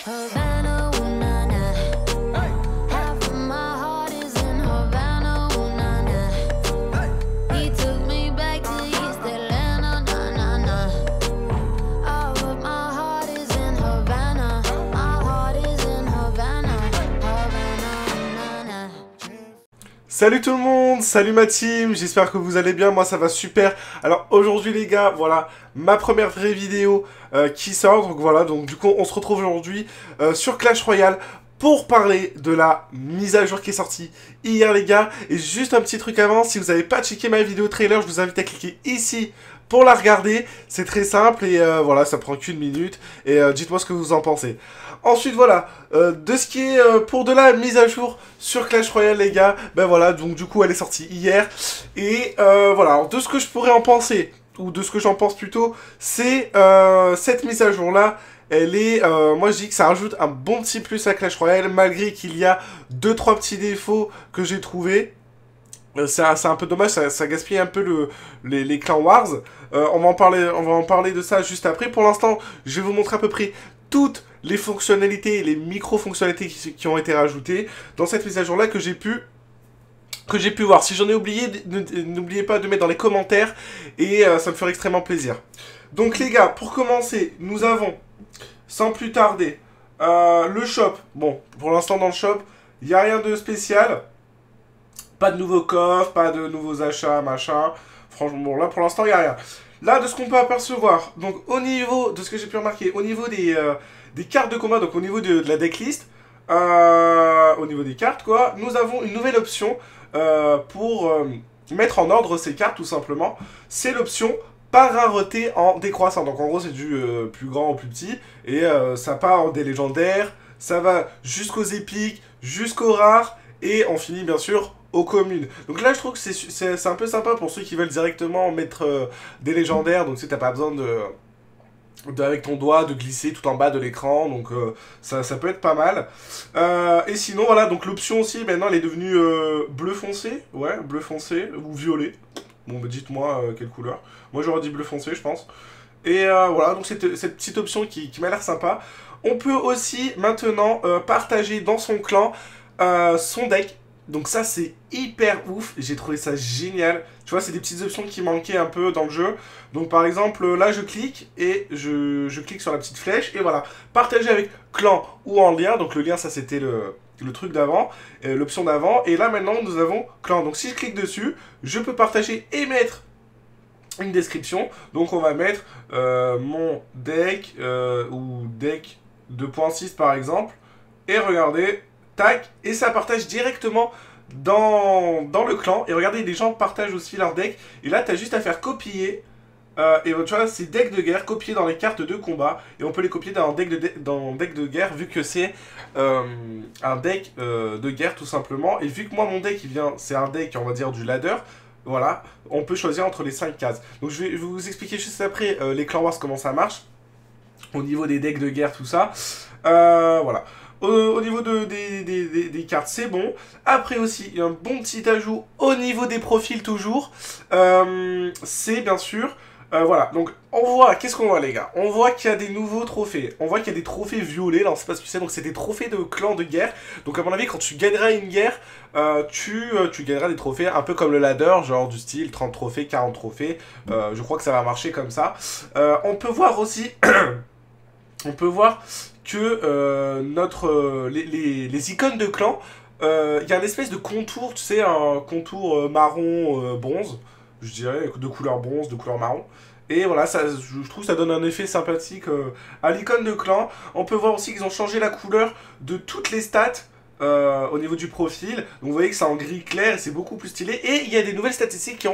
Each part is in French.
Havana, ooh, na, na. Half of my heart is in Havana, ooh, na, na. He took me back to East Atlanta, na, na, na. All of my heart is in Havana. My heart is in Havana, Havana, na, na. Salut tout le monde, salut ma team, j'espère que vous allez bien, moi ça va super. Alors aujourd'hui les gars, voilà, ma première vraie vidéo qui sort, donc voilà, donc du coup on se retrouve aujourd'hui sur Clash Royale pour parler de la mise à jour qui est sortie hier les gars. Et juste un petit truc avant, si vous n'avez pas checké ma vidéo trailer, je vous invite à cliquer ici pour la regarder. C'est très simple et voilà, ça prend qu'une minute et dites-moi ce que vous en pensez. Ensuite voilà, de ce qui est pour de la mise à jour sur Clash Royale les gars, ben voilà, donc du coup elle est sortie hier. Et voilà, alors, de ce que je pourrais en penser, ou de ce que j'en pense plutôt, c'est cette mise à jour là, elle est, moi je dis que ça rajoute un bon petit plus à Clash Royale, malgré qu'il y a 2-3 petits défauts que j'ai trouvés. C'est un peu dommage, ça gaspille un peu les clans Wars. On va en parler de ça juste après. Pour l'instant, je vais vous montrer à peu près toutes les fonctionnalités et les micro-fonctionnalités qui ont été rajoutées dans cette mise à jour-là que j'ai pu voir. Si j'en ai oublié, n'oubliez pas de mettre dans les commentaires et ça me ferait extrêmement plaisir. Donc les gars, pour commencer, nous avons, sans plus tarder, le shop. Bon, pour l'instant dans le shop, il n'y a rien de spécial. Pas de nouveaux coffres, pas de nouveaux achats, machin. Franchement, bon, là, pour l'instant, il n'y a rien. Là, de ce qu'on peut apercevoir, donc, au niveau de ce que j'ai pu remarquer, au niveau des cartes de combat, donc, au niveau de la decklist, au niveau des cartes, quoi, nous avons une nouvelle option pour mettre en ordre ces cartes, tout simplement. C'est l'option par rareté en décroissant. Donc, en gros, c'est du plus grand au plus petit. Et ça part des légendaires, ça va jusqu'aux épiques, jusqu'aux rares, et on finit, bien sûr, aux communes. Donc là je trouve que c'est un peu sympa pour ceux qui veulent directement mettre des légendaires, donc tu sais t'as pas besoin avec ton doigt de glisser tout en bas de l'écran, donc ça peut être pas mal. Et sinon voilà, donc l'option aussi maintenant elle est devenue bleu foncé, ouais, bleu foncé ou violet. Bon bah dites-moi quelle couleur. Moi j'aurais dit bleu foncé je pense. Et voilà, donc cette petite option qui m'a l'air sympa. On peut aussi maintenant partager dans son clan son deck. Donc ça c'est hyper ouf, j'ai trouvé ça génial. Tu vois, c'est des petites options qui manquaient un peu dans le jeu. Donc par exemple, là je clique et je clique sur la petite flèche et voilà. Partager avec clan ou en lien. Donc le lien ça c'était le truc d'avant, l'option d'avant. Et là maintenant nous avons clan. Donc si je clique dessus, je peux partager et mettre une description. Donc on va mettre mon deck ou deck 2.6 par exemple. Et regardez... Tac, et ça partage directement dans le clan. Et regardez, les gens partagent aussi leur deck. Et là, tu as juste à faire copier. Et tu vois, c'est deck de guerre, copier dans les cartes de combat. Et on peut les copier dans deck de guerre, vu que c'est un deck de guerre, tout simplement. Et vu que moi, mon deck, c'est un deck, on va dire, du ladder. Voilà, on peut choisir entre les 5 cases. Donc, je vais vous expliquer juste après les clans wars, comment ça marche. Au niveau des decks de guerre, tout ça. Voilà. Au niveau des cartes, c'est bon. Après aussi, il y a un bon petit ajout au niveau des profils toujours. C'est bien sûr... voilà, donc on voit, qu'est-ce qu'on voit les gars? On voit qu'il y a des nouveaux trophées. On voit qu'il y a des trophées violets, là on sait pas ce que c'est. Donc c'est des trophées de clans de guerre. Donc à mon avis, quand tu gagneras une guerre, tu gagneras des trophées un peu comme le ladder, genre du style 30 trophées, 40 trophées. Je crois que ça va marcher comme ça. On peut voir aussi... on peut voir que les icônes de clan, il y a une espèce de contour, tu sais, un contour marron bronze, je dirais, de couleur bronze, de couleur marron. Et voilà, je trouve que ça donne un effet sympathique à l'icône de clan. On peut voir aussi qu'ils ont changé la couleur de toutes les stats au niveau du profil. Donc vous voyez que c'est en gris clair et c'est beaucoup plus stylé. Et il y a des nouvelles statistiques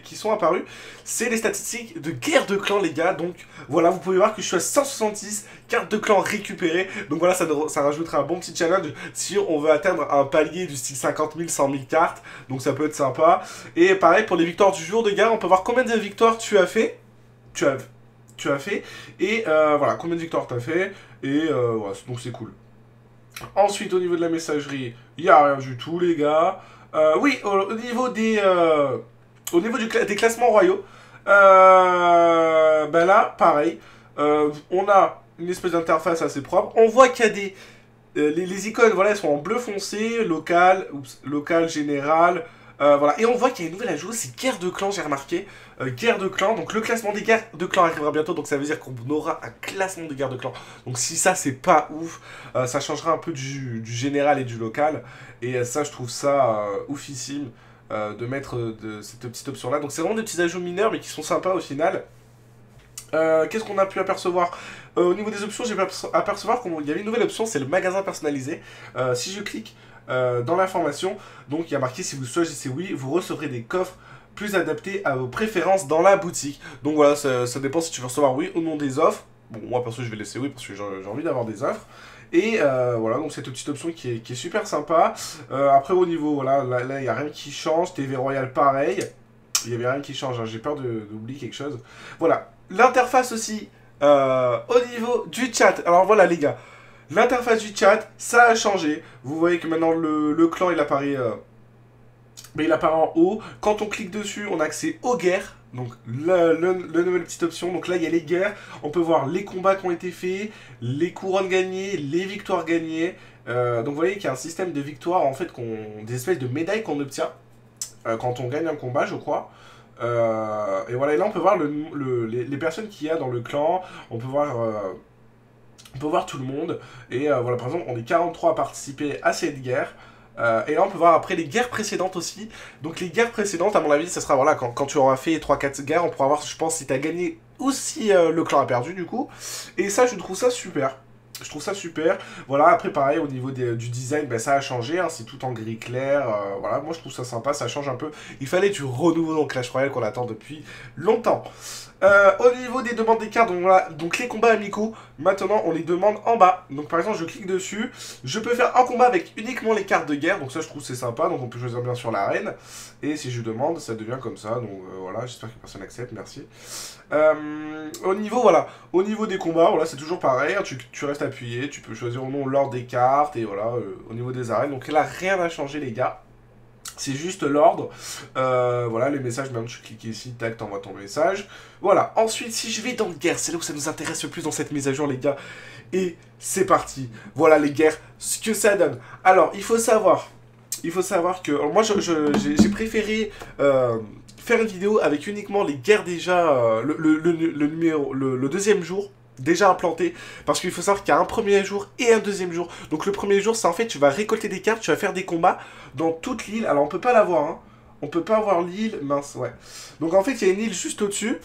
qui sont apparues. C'est les statistiques de guerre de clan les gars. Donc voilà, vous pouvez voir que je suis à 166 cartes de clan récupérées. Donc voilà, ça rajoutera un bon petit challenge si on veut atteindre un palier du style 50 000, 100 000 cartes. Donc ça peut être sympa. Et pareil pour les victoires du jour de gars, on peut voir combien de victoires tu as fait. Tu as fait. Et voilà, combien de victoires tu as fait. Et voilà, donc c'est cool. Ensuite, au niveau de la messagerie, il n'y a rien du tout, les gars. Oui, au niveau des classements royaux, ben là, pareil. On a une espèce d'interface assez propre. On voit qu'il y a des... les icônes, voilà, elles sont en bleu foncé, local, local, général, voilà. Et on voit qu'il y a une nouvelle ajout, c'est guerre de clans, j'ai remarqué. Guerre de clans, donc le classement des guerres de clans arrivera bientôt, donc ça veut dire qu'on aura un classement des guerres de clans. Donc si ça, c'est pas ouf, ça changera un peu du général et du local. Et ça, je trouve ça oufissime de mettre cette petite option-là. Donc c'est vraiment des petits ajouts mineurs, mais qui sont sympas au final. Qu'est-ce qu'on a pu apercevoir au niveau des options, j'ai pu apercevoir qu'il y avait une nouvelle option, c'est le magasin personnalisé. Si je clique dans l'information, donc il y a marqué si vous choisissez oui, vous recevrez des coffres plus adaptés à vos préférences dans la boutique. Donc voilà, ça dépend si tu veux recevoir oui ou non des offres. Bon, moi perso je vais laisser oui parce que j'ai envie d'avoir des offres. Et voilà, donc cette petite option qui est super sympa. Après au niveau, voilà, là il n'y a rien qui change, TV Royal pareil. Il n'y avait rien qui change, hein. J'ai peur d'oublier quelque chose. Voilà, l'interface aussi, au niveau du chat. Alors voilà les gars, l'interface du chat, ça a changé. Vous voyez que maintenant le clan il apparaît, mais il apparaît en haut. Quand on clique dessus, on a accès aux guerres. Donc la nouvelle petite option, donc là il y a les guerres. On peut voir les combats qui ont été faits, les couronnes gagnées, les victoires gagnées. Donc vous voyez qu'il y a un système de victoires en fait, des espèces de médailles qu'on obtient quand on gagne un combat, je crois. Et voilà, et là on peut voir les personnes qu'il y a dans le clan, on peut voir tout le monde, et voilà, par exemple, on est 43 à participer à cette guerre, et là on peut voir après les guerres précédentes aussi. Donc les guerres précédentes, à mon avis, ça sera, voilà, quand tu auras fait 3-4 guerres, on pourra voir, je pense, si tu as gagné ou si le clan a perdu, du coup. Et ça, je trouve ça super. Je trouve ça super. Voilà, après pareil, au niveau du design, ben, ça a changé, hein, c'est tout en gris clair. Voilà, moi je trouve ça sympa, ça change un peu. Il fallait du renouveau dans Clash Royale qu'on attend depuis longtemps. Au niveau des demandes des cartes, donc voilà, donc les combats amicaux, maintenant on les demande en bas. Donc par exemple, je clique dessus, je peux faire un combat avec uniquement les cartes de guerre, donc ça je trouve c'est sympa, donc on peut choisir bien sûr l'arène. Et si je demande, ça devient comme ça, donc voilà, j'espère que personne accepte, merci. Au niveau, voilà, au niveau des combats, voilà, c'est toujours pareil, hein, tu restes appuyé, tu peux choisir au nom l'ordre des cartes, et voilà, au niveau des arènes, donc là rien n'a changé les gars. C'est juste l'ordre. Voilà, les messages, maintenant tu cliques ici, tac, t'envoies ton message. Voilà, ensuite, si je vais dans les guerres, c'est là où ça nous intéresse le plus dans cette mise à jour, les gars. Et c'est parti. Voilà les guerres, ce que ça donne. Alors, il faut savoir que... Alors, moi, j'ai préféré faire une vidéo avec uniquement les guerres déjà... le deuxième jour. Déjà implanté, parce qu'il faut savoir qu'il y a un premier jour et un deuxième jour. Donc le premier jour, c'est en fait, tu vas récolter des cartes, tu vas faire des combats dans toute l'île. Alors on peut pas la voir, hein. On peut pas voir l'île, mince, ouais. Donc en fait, il y a une île juste au-dessus.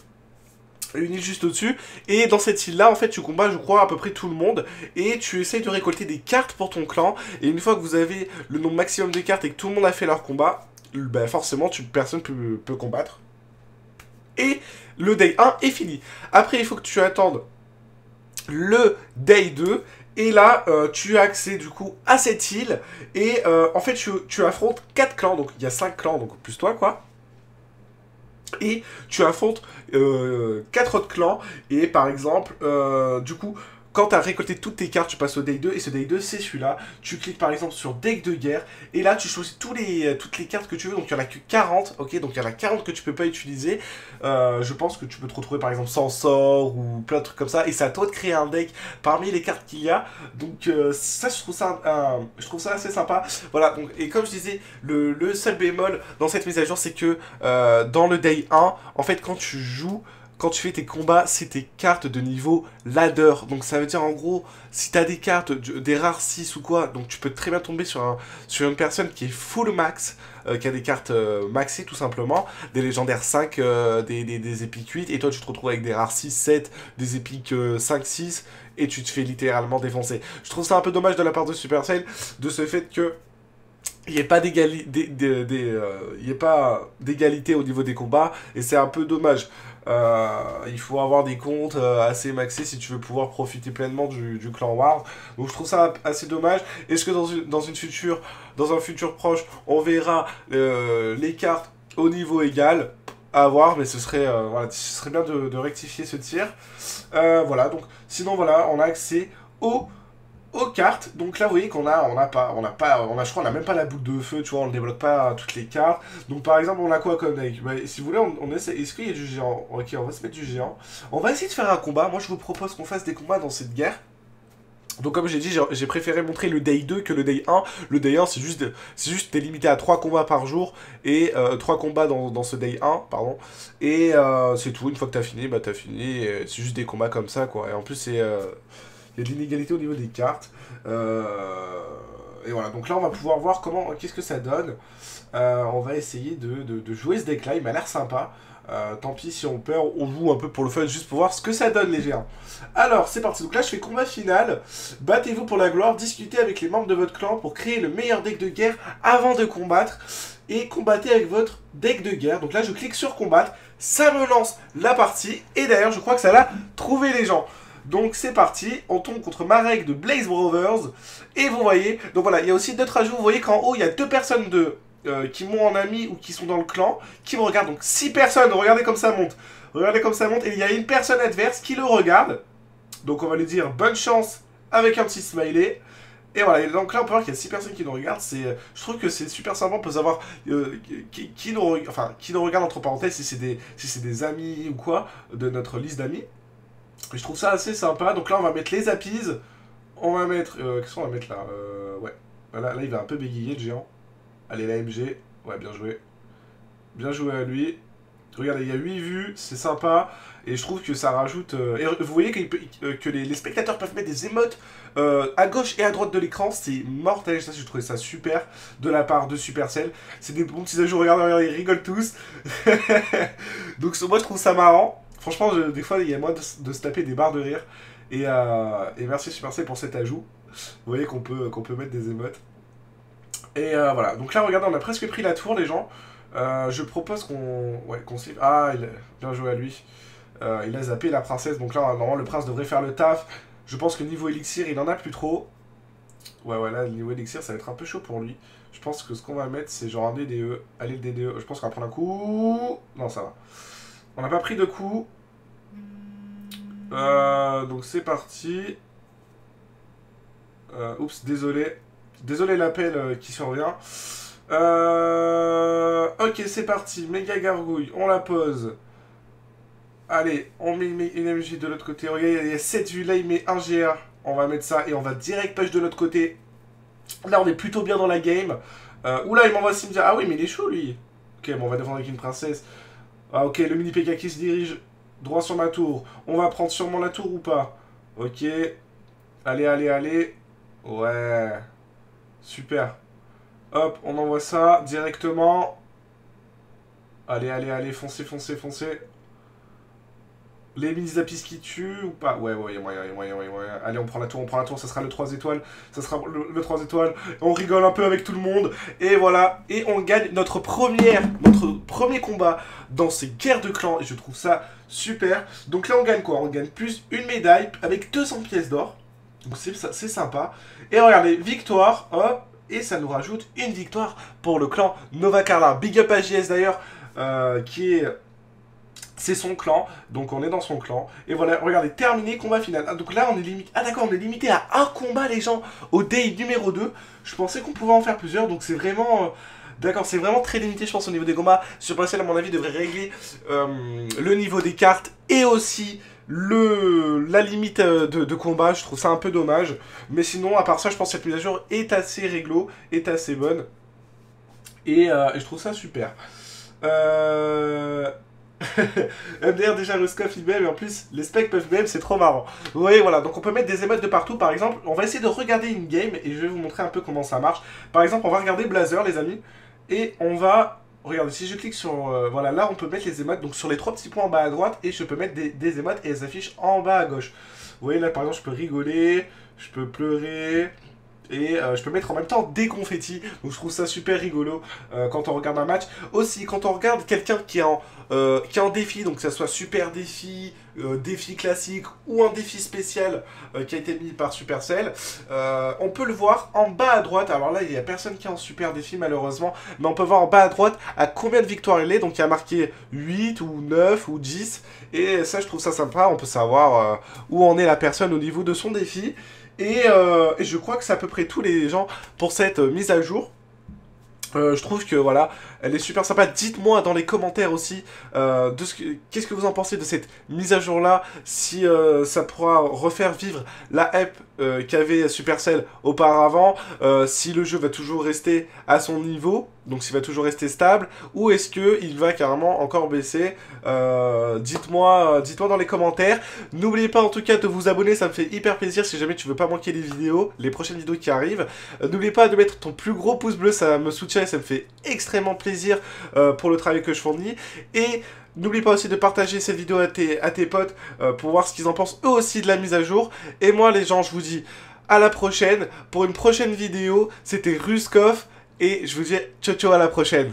Et dans cette île-là, en fait, tu combats, je crois, à peu près tout le monde. Et tu essayes de récolter des cartes pour ton clan. Et une fois que vous avez le nombre maximum de cartes et que tout le monde a fait leur combat, ben forcément, personne peut combattre. Et le day 1 est fini. Après, il faut que tu attendes le day 2, et là tu as accès du coup à cette île, et en fait tu affrontes 4 clans, donc il y a 5 clans, donc plus toi quoi, et tu affrontes 4 autres clans, et par exemple du coup quand tu as récolté toutes tes cartes, tu passes au day 2, et ce day 2 c'est celui-là. Tu cliques par exemple sur deck de guerre, et là tu choisis toutes les cartes que tu veux, donc il n'y en a que 40, ok, donc il y en a 40 que tu peux pas utiliser. Je pense que tu peux te retrouver par exemple sans sort, ou plein de trucs comme ça, et c'est à toi de créer un deck parmi les cartes qu'il y a. Donc ça je trouve ça assez sympa. Voilà, donc, et comme je disais, le seul bémol dans cette mise à jour, c'est que dans le day 1, en fait quand tu joues, quand tu fais tes combats, c'est tes cartes de niveau ladder. Donc ça veut dire en gros, si tu as des cartes, des rares 6 ou quoi, donc tu peux très bien tomber sur une personne qui est full max, qui a des cartes maxées tout simplement, des légendaires 5, des épiques 8, et toi tu te retrouves avec des rares 6, 7, des épiques 5, 6, et tu te fais littéralement défoncer. Je trouve ça un peu dommage de la part de Supercell, de ce fait que il n'y a pas d'égalité au niveau des combats, et c'est un peu dommage. Il faut avoir des comptes assez maxés si tu veux pouvoir profiter pleinement du clan War. Donc je trouve ça assez dommage. Est-ce que dans un futur proche, on verra les cartes au niveau égal? À voir, mais ce serait bien de rectifier ce tir. Voilà, donc sinon voilà, on a accès au aux cartes. Donc là, vous voyez qu'on a, je crois, on a même pas la boule de feu, tu vois, on ne débloque pas toutes les cartes. Donc par exemple, on a quoi comme deck? Bah, si vous voulez, on essaie. Est-ce qu'il y a du géant? Ok, on va se mettre du géant. On va essayer de faire un combat. Moi, je vous propose qu'on fasse des combats dans cette guerre. Donc comme j'ai dit, j'ai préféré montrer le day 2 que le day 1. Le day 1, c'est juste t'es limité à 3 combats par jour. Et 3 combats dans ce day 1, pardon. Et c'est tout, une fois que t'as fini, bah t'as fini. C'est juste des combats comme ça, quoi. Et en plus, c'est... il y a de l'inégalité au niveau des cartes. Et voilà, donc là, on va pouvoir voir qu'est-ce que ça donne. On va essayer de jouer ce deck-là, il m'a l'air sympa. Tant pis si on perd, on joue un peu pour le fun, juste pour voir ce que ça donne les géants. Alors, c'est parti. Donc là, je fais combat final. Battez-vous pour la gloire, discutez avec les membres de votre clan pour créer le meilleur deck de guerre avant de combattre. Et combattez avec votre deck de guerre. Donc là, je clique sur combattre, ça me lance la partie. Et d'ailleurs, je crois que ça l'a trouvé les gens. Donc c'est parti, on tombe contre Marek de Blaze Brothers. Et vous voyez, donc voilà, il y a aussi d'autres ajouts. Vous voyez qu'en haut, il y a 2 personnes qui m'ont en ami ou qui sont dans le clan, qui me regardent. Donc 6 personnes, regardez comme ça monte. Regardez comme ça monte. Et il y a une personne adverse qui le regarde. Donc on va lui dire bonne chance avec un petit smiley. Et voilà, et donc là on peut voir qu'il y a 6 personnes qui nous regardent. Je trouve que c'est super sympa, on peut savoir qui nous regarde entre parenthèses, si c'est des amis ou quoi, de notre liste d'amis. Je trouve ça assez sympa. Donc là on va mettre les appises. On va mettre... qu'est-ce qu'on va mettre là? Ouais. Là il va un peu bégayer le géant. Allez, la MG. Ouais, bien joué. Bien joué à lui. Regardez, il y a 8 vues, c'est sympa. Et je trouve que ça rajoute... Et vous voyez que les spectateurs peuvent mettre des émotes à gauche et à droite de l'écran. C'est mortel, ça, j'ai trouvé ça super de la part de Supercell. C'est des bons petits ajouts, regardez, ils rigolent tous. Donc moi, je trouve ça marrant. Franchement, des fois, il y a moyen de se taper des barres de rire. Et merci Supercell pour cet ajout. Vous voyez qu'on peut mettre des émotes. Et voilà, donc là, regardez, on a presque pris la tour, les gens. Je propose qu'on slip. Ah, bien joué à lui. Il a zappé la princesse, donc là, normalement, le prince devrait faire le taf. Je pense que niveau élixir, il en a plus trop. Ouais, là, le niveau élixir, ça va être un peu chaud pour lui. Je pense que ce qu'on va mettre, c'est genre un DDE. Allez, le DDE, je pense qu'on va prendre un coup. Non, ça va. On n'a pas pris de coup. Donc c'est parti. Oups, désolé. Désolé l'appel qui survient. Ok, c'est parti. Méga gargouille, on la pose. Allez, on met une MJ de l'autre côté. Regardez, il y a 7 vues là, il met un GR. On va mettre ça et on va direct push de l'autre côté. Là, on est plutôt bien dans la game. Oula, il m'envoie cimetière. Ah oui, mais il est chaud lui. Ok, bon, on va défendre avec une princesse. Ah ok, le mini PK qui se dirige droit sur ma tour. On va prendre sûrement la tour ou pas? Ok. Allez. Ouais. Super. Hop, on envoie ça directement. Allez, foncez. Les mini-apis qui tuent ou pas? Ouais, il y a moyen. Allez, on prend la tour, ça sera le 3 étoiles. Ça sera le 3 étoiles. On rigole un peu avec tout le monde. Et voilà, et on gagne notre premier combat dans ces guerres de clans. Et je trouve ça super. Donc là, on gagne quoi? On gagne plus une médaille avec 200 pièces d'or. Donc c'est sympa. Et regardez, victoire, hop. Et ça nous rajoute une victoire pour le clan Nova Carla. Big up à JS d'ailleurs, c'est son clan, donc on est dans son clan. Et voilà, regardez, terminé, combat final. Ah, donc là, on est limité. Ah d'accord, on est limité à un combat, les gens, au day numéro 2. Je pensais qu'on pouvait en faire plusieurs, donc c'est vraiment... D'accord, c'est vraiment très limité, je pense, au niveau des combats. Supercell, à mon avis, devrait régler le niveau des cartes et aussi la limite de combat. Je trouve ça un peu dommage. Mais sinon, à part ça, je pense que cette mise à jour est assez réglo, est assez bonne. Et je trouve ça super. MDR déjà Ruskov IBM et en plus les specs peuvent BM, c'est trop marrant. Vous voyez, voilà, donc on peut mettre des émotes de partout. Par exemple, on va essayer de regarder une game et je vais vous montrer un peu comment ça marche. Par exemple, on va regarder Blazer, les amis, et on va... Regardez, si je clique sur... voilà, là on peut mettre les émotes, donc sur les 3 petits points en bas à droite, et je peux mettre des émotes et elles s'affichent en bas à gauche. Vous voyez, là par exemple, je peux rigoler, je peux pleurer... Et je peux mettre en même temps des confettis. Donc je trouve ça super rigolo quand on regarde un match. Aussi, quand on regarde quelqu'un qui est en défi, donc que ça soit super défi, défi classique ou un défi spécial qui a été mis par Supercell. On peut le voir en bas à droite. Alors là, il n'y a personne qui est en super défi malheureusement, mais on peut voir en bas à droite à combien de victoires il est. Donc il y a marqué 8 ou 9 ou 10. Et ça, je trouve ça sympa. On peut savoir où en est la personne au niveau de son défi. Et je crois que c'est à peu près tous les gens pour cette mise à jour. Je trouve que voilà, elle est super sympa. Dites-moi dans les commentaires aussi qu'est-ce que vous en pensez de cette mise à jour là. Si ça pourra refaire vivre la hype qu'avait Supercell auparavant. Si le jeu va toujours rester à son niveau, donc s'il va toujours rester stable, ou est-ce qu'il va carrément encore baisser. Dites-moi dans les commentaires. N'oubliez pas en tout cas de vous abonner, ça me fait hyper plaisir si jamais tu veux pas manquer les prochaines vidéos qui arrivent. N'oubliez pas de mettre ton plus gros pouce bleu, ça me soutient et ça me fait extrêmement plaisir pour le travail que je fournis. Et n'oublie pas aussi de partager cette vidéo à tes potes pour voir ce qu'ils en pensent eux aussi de la mise à jour. Et moi les gens, je vous dis à la prochaine pour une prochaine vidéo. C'était Ruskov et je vous dis ciao ciao à la prochaine.